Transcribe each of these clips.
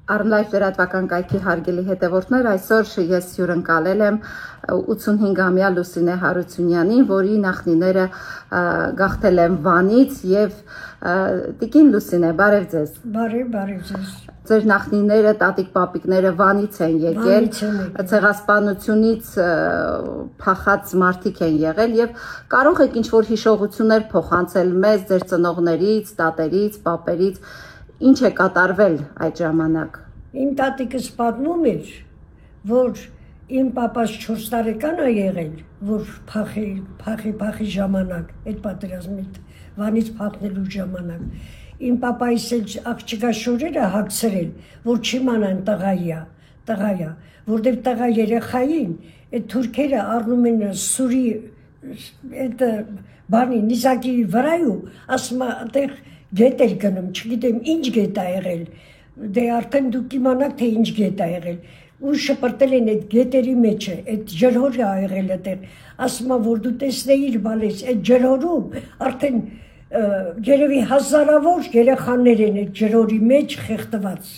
Առնլայվ լրատվական կայքի հարգելի հետևորդներ, այսօր ես հյուրընկալել եմ 85-ամյա Լուսինե Հարությունյանին, որի նախնիները գաղթել են Վանից եւ Տիկին Լուսինե, բարև ձեզ։ Բարև ձեզ։ Ձեր նախնիները, տատիկ-պապիկները Վանից են եկել, ցեղասպանությունից փախած մարդիկ են եղել եւ կարող եք ինչ-որ հիշողություններ փոխանցել մեզ, ձեր ծնողներից, տատերից, պապերից, ինչ է կատարվել այդ ժամանակ։ Իմ տատիկս պատմում էր, որ իմ պապաս 4 տարեկան է եղել, որ փախի ժամանակ, այդ պատերազմի Վանից փախնելու ժամանակ։ Իմ պապայիս էլ աղջկա շորերը հագցրել, որ չիմանան տղայա, որտեղ տղա երեխային, այդ թուրքերը առնում են սուրի այդ բանի նիզակի վրայու, ասում այդտեղ գետ էր գնում, չգիտեմ ինչ գետ է եղել, դե արդեն դուք իմանաք թե ինչ գետ է եղել, ու շպրտել են այդ գետերի մեջ է, այդ ջրհորը ա եղել այդտեղ, ասում որ դու տեսնեիր բալես, այդ ջրհորում արդեն երևի հազարավոր երեխաներ են այդ ջրհորի մեջ խեղդված,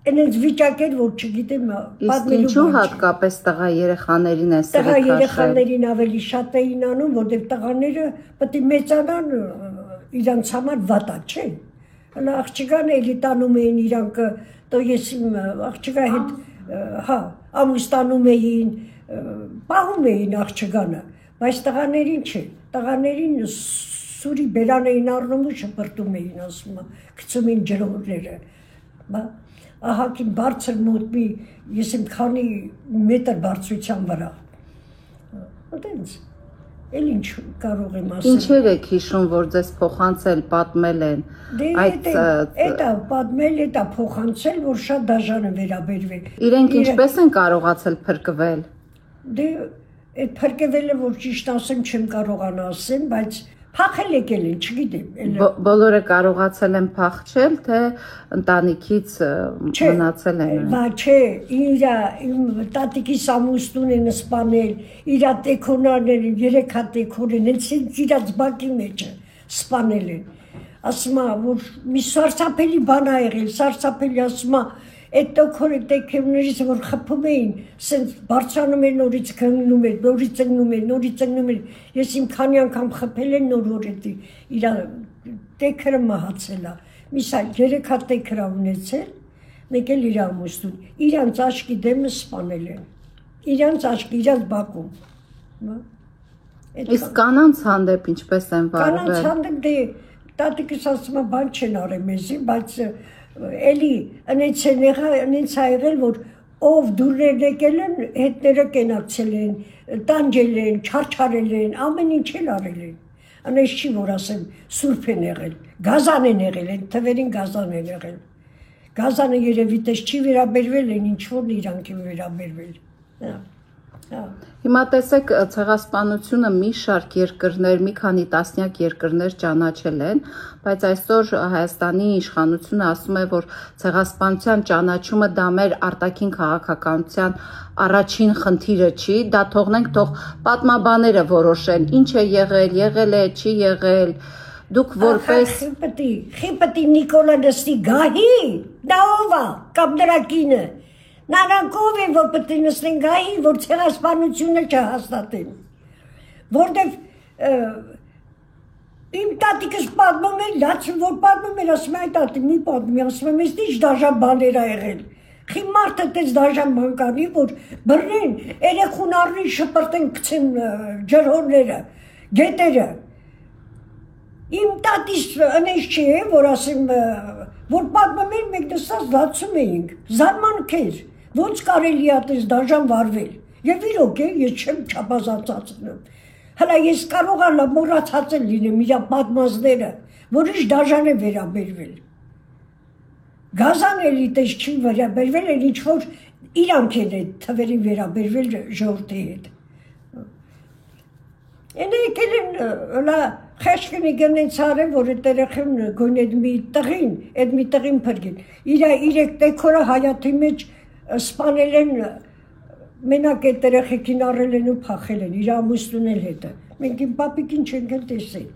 այնց վիճակեր, որ չգիտեմ Իսկ ինչու հատկապես տղա երեխաներին են սրի քաշել։ Տղա երեխաներին ավելի շատ էին անում, որտեղ տղաները պետք է մեծանան իրանց համար վատա, չէ։ Հələ աղջկան էլի տանում էին իրանք, տո ես իմ աղջկա հետ, ամուսնանում էին, պահում էին աղջկանը, բայց տղաներին չէ, տղաներին սուրի բերան էին առնում ու շպրտում էին, ասում, գցում էին ջրհորները, ահագին բարձր մոտ ես իմ քանի մետր բարձրության վրա, այդպես Էլ ինչ կարող եմ ասել։ Ինչեր եք հիշում, որ ձեզ փոխանցել, պատմել են։ Դա պատմել, դա փոխանցել, որ շատ դաժան է վերաբերվել։ Իրենք ինչպես են կարողացել փրկվել։ Դե այդ փրկվելը, որ ճիշտ ասեմ, չեմ կարողանա ասեմ, բայց փախել եկել են, չգիտեմ։ Բոլորը կարողացել են փախչել, թե ընտանիքից մնացել են։ Չէ, իմ տատիկիս ամուսնուն են սպանել, իր տեքոնարներին, 3 հատ տեքոն են, հենց իրաց բակի մեջ սպանել են։ Ասում որ մի սարսափելի բան ա եղել, սարսափելի ասում այդ տեքոններից որ խփում էին, սենց բարձրանում էր նորից քննում էր, նորից ընկնում էր, ես իմ քանի անգամ խփել են նոր էդի, իր տեքրը մահացել ա, միսա 3 հատ տեքր ա ունեցել, մեկ էլ իր ամուսնուն, իրանց աչքի դեմը սպանել են, իրանց աչքի, իրանց բակում։ Իսկ կանանց հանդեպ ինչպես են վարվել։ Կանանց հանդեպ դե տատիկս ասում բան չեն արել մեզի, բայց էլի ընենց ա եղել, որ ով դուրներ եկել են, հետները կենակցել են, տանջել են, չարչարել են, ամեն ինչ էլ արել են։ Ընենց չի, որ ասեմ, սուրբ են եղել, գազան են եղել, այդ թվերին գազան են եղել։ Գազանը երևի տես չի վերաբերվել են, ինչ որ իրանք են վերաբերվել։ Հիմա տեսեք ցեղասպանությունը մի շարք երկրներ, մի քանի տասնյակ երկրներ ճանաչել են, բայց այսօր Հայաստանի իշխանությունը ասում է, որ ցեղասպանության ճանաչումը դա մեր արտաքին քաղաքականության առաջին խնդիրը չի, դա թողնենք թող պատմաբանները որոշեն, ինչ է եղել է, չի եղել, դուք որպես Խիպտի Նիկոլա նստի գահի, դա ով է, կամ նրա կինը Նրանք ով են, որ պետք է նստեն գահի, որ ցեղասպանությունը չհաստատեն, որտեվ իմ տատիկս պատմում էր, լացում որ պատմում էր, ասում այ տատի մի պատմի, ասում եմ, ես ինչ դաժան բաներ ա եղել, խի մարդը տես դաժան բան կանի, որ բռնեն, երեխուն առնին շպրտեն գցեն ջրհորները, գետերը, իմ տատիս ընես չի է, որ ասեմ, որ պատմում էր, մենք նստած լացում էինք, զարմանք էր, ոնց կարելի է տես դաժան վարվել, և իրոք է, ես չեմ չապազացացնում, հլա ես կարող ալա մորացածել լինեմ իրա պատմազները, որ ինչ դաժան է վերաբերվել, գազան էլի տես չի վերաբերվել, են ինչ որ իրանք են այդ թվերին վերաբերվել ժողովրդի հետ, Են եկել են, հլա խեշկնի գնեն ցարեն, որ այդ երեխեն գոյն այդ մի տղին փրկին, իր 3 տեքորը հայաթի մեջ սպանել են, մենակ այդ երեխեքին առել են ու փախել են, իր ամուսնուն էլ հետը, մենք իմ պապիկին չենք էլ տեսել։